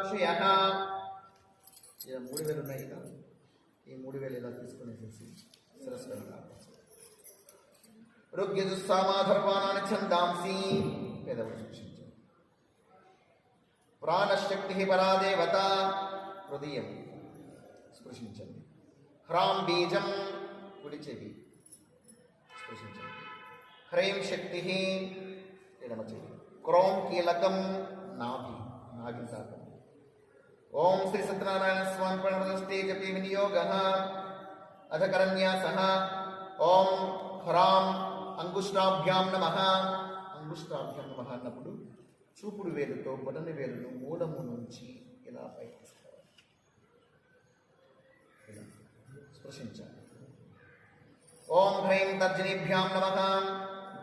ఋషయః. ఇలా 3000 ఉన్నాయి కదా, ఈ 3000 ఇలా తీసుకునేసేసి సరస్వతి ఋగ్యజుస్సామాధర్వాణాని ఛందాంసి పేదవులు సూచించారు. ప్రాణశక్తి పరాదేవత హృదయం స్పృశించండి. హ్రాం బీజం కుడి చెవి స్పృశించండి. హ్రైం శక్తి ఎడమ చెవి. క్రోం కీలకం నాభి నాభి తాకం. ఓం శ్రీ సత్యనారాయణ స్వామి ప్రణవదస్తే జపి వినియోగ అథ కరన్యాసః. ఓం హ్రాం అంగుష్టాభ్యాం నమః. అంగుష్టాభ్యాం నమః అన్నప్పుడు చూపుడు వేలుతో బొటని వేలును మూలము నుంచి ఇలా పైకి తీసుకోవాలి, ఇలా స్పృశించాలి. ఓం హ్రైం తర్జనీభ్యాం నమః.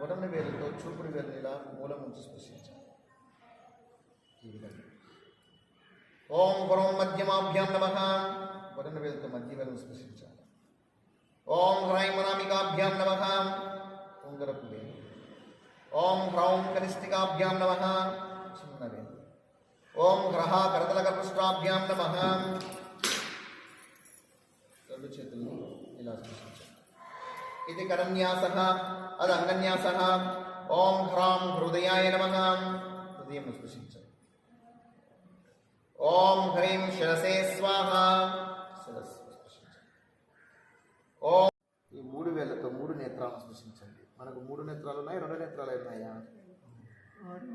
బొటని వేలుతో చూపుడు వేలును ఇలా మూలం నుంచి స్పృశించాలి, ఈ విధంగా. ఓం గురం మధ్యమాభ్యాం నమః. బొటని వేలుతో మధ్య వేలును స్పృశించాలి. ఓం హ్రైం అనామికాభ్యాం నమః. ఉంగరపు వేలు. ఓం హ్రౌం కనిష్ఠికాభ్యాం నమః. చిన్న వేలు. ఓం హ్రహ కరతలకపృష్ఠాభ్యాం నమః. రెండు చేతులను ఇలా స్పృశించాలి. ఇది కరన్యాసః, అది అంగన్యాసః. ఓం హ్రాం హృదయాయ నమః. హృదయం స్పృశించాలి. ఓం హ్రీం శిరసే స్వాహ. శిరస్సు స్పృశించాలి. ఓం ఈ 3 వేలతో 3 నేత్రాలను స్పృశించండి. మనకు 3 నేత్రాలు ఉన్నాయి, 2 నేత్రాలు ఉన్నాయా?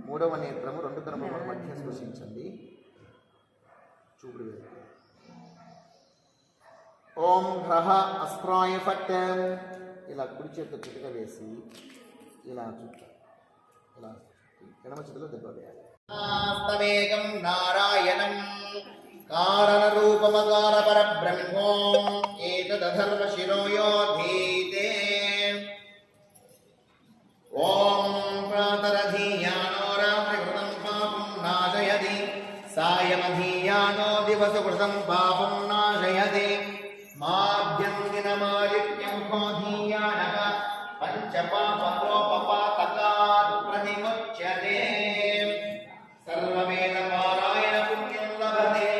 3వ నేత్రము 2 కనుబొమ్మల మధ్య స్పృశించండి, చూపుడు వేలు. ఓం హ్రహ అస్త్రాయ ఫట్. ఇలా కుడి చేతితో చిటిక వేసి ఇలా చుట్టాలి, ఇలా ఎడమ చేతిలో దెబ్బ వేయాలి. ఆస్తమేకం నారాయణం కారణ రూపమకార పరబ్రహ్మో ఏతదధర్మ శిరోయోధీతే. ఓం ప్రాతరధీయానో రాత్రికృతం పాపం నాశయతి సాయమధీయానో దివసకృతం పాపం నాశయతి. మాభ్యందినమాదిత్యం హోధీయానః పంచపాపలోపపాతకాత్ ప్రతిముచ్యతే. సర్వవేద పారాయణ పుణ్యం లభతే.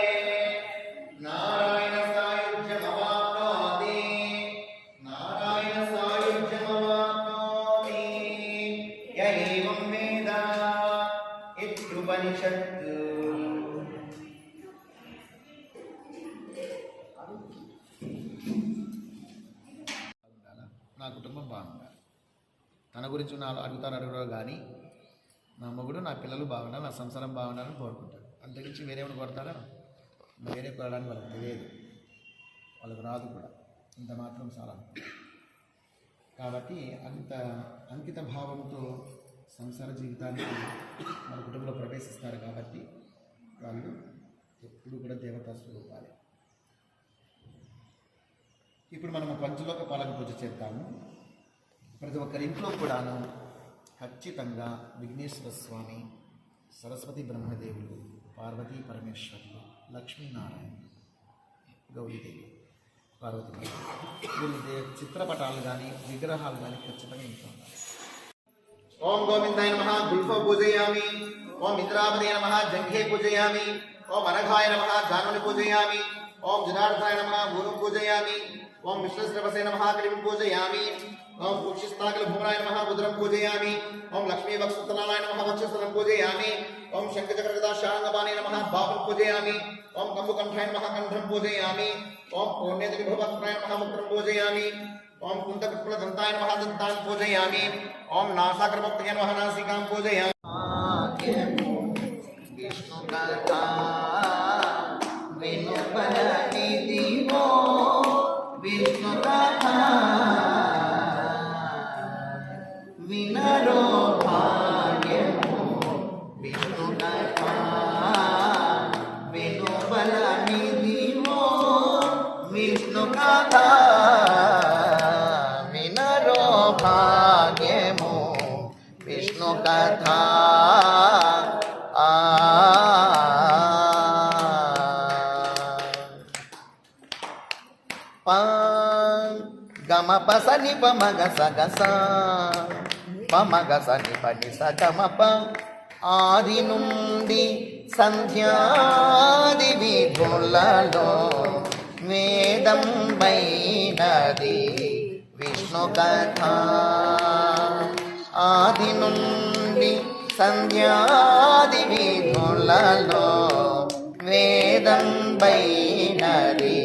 నారాయణ సాయుజ్యమవాప్నోతి. నారాయణ సాయుజ్యమవాప్నోతి. య ఏవం వేద ఇత్యుపనిషత్తు. నా కుటుంబం బాగుండాలి, తన గురించి అడుగుతారు కానీ నా మొగుడు నా పిల్లలు బాగుండాలి, నా సంసారం బాగుండాలని కోరుకుంటారు. అంతకుమించి వేరేమైనా కొడతారా? వేరే కొనడానికి వాళ్ళకి తెలియదు, వాళ్ళకు రాదు కూడా, ఇంత మాత్రం చాలా. కాబట్టి అంత అంకిత భావంతో సంసార జీవితానికి మన కుటుంబంలో ప్రవేశిస్తారు. కాబట్టి వాళ్ళు ఎప్పుడు కూడా దేవతా స్వరూపాలే. ఇప్పుడు మనము పంచలోక పాలక పూజ చేద్దాము. ప్రతి ఒక్కరి ఇంట్లో కూడాను ఖచ్చితంగా విఘ్నేశ్వర స్వామి, సరస్వతి బ్రహ్మదేవులు, పార్వతీ పరమేశ్వరులు, లక్ష్మీనారాయణ, గౌరీదేవి, పార్వతీ, వీళ్ళ చిత్రపటాలు కానీ విగ్రహాలు కానీ ఖచ్చితంగా ఇంట్లో ఉండాలి. ఓం గోవిందాయ నమః గుల్ఫో పూజయామి. ఓం ఇంద్రావదే నమః జంఘే పూజయామి. ఓం అనఘాయ నమః జానుని పూజయామి. ఓం జనార్దనాయ నమః భూరం పూజయామి. ఓం విశ్వశ్రవసే నమః కలిం పూజయామి. ఓం పూక్షిస్తాకల భూమనాయ నమః ఉదరం పూజయామి. ఓం లక్ష్మీ వక్షస్థలాయ నమః వక్షస్థలం పూజయామి. ఓం శంఖచక్రగదాశాంగపాణే నమః బాహుం పూజయామి. ఓం కంబుకంఠాయ నమః కంఠం పూజయామి. ఓం పూర్ణేంద్రవిభవక్త్రాయ నమః ముక్త్రం పూజయామి. ఓం కుంతకుట్కులదంతాయ నమః దంతాన్ పూజయామి. ఓం నాసాగ్రముక్తయ నమః నాసికాం పూజయామి. వినరో భాగ్యము విష్ణు కథా విను బలనిధివో విష్ణు కథా. వినరో భాగ్యము విష్ణు కథా. గమ పసని పమగ సగస పమగ సని పని సగమప ఆది నుండి సంధ్యాది విధులలో వేదం వైనది విష్ణు కథ. ఆది నుండి సంధ్యాది విధులలో వేదం వైనది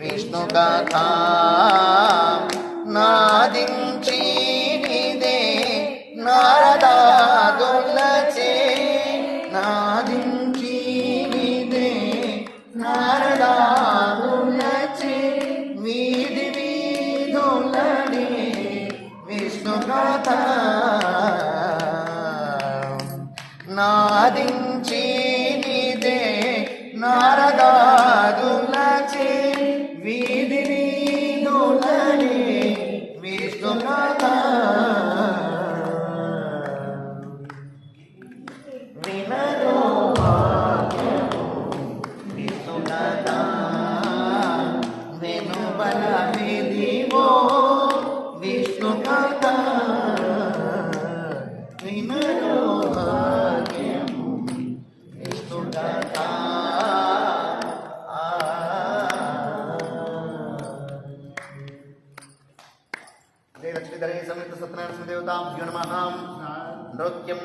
విష్ణు కథ. నాదించి నిదే నారదాదులచే, నాదించి నిదే నారదాదులచే వీధి వీధులనే విష్ణు కథ. నాదించి నిదే నారదాదులచే వీధి వీధులనే విష్ణు కథ. వినరో విష్ణు కథ, వెనుబల విధివో విష్ణు కథ. వినరో విష్ణు కథ. లక్ష్మీధరే సమేత సత్యనారాయణ దేవతాభ్యో నమః. నృత్యం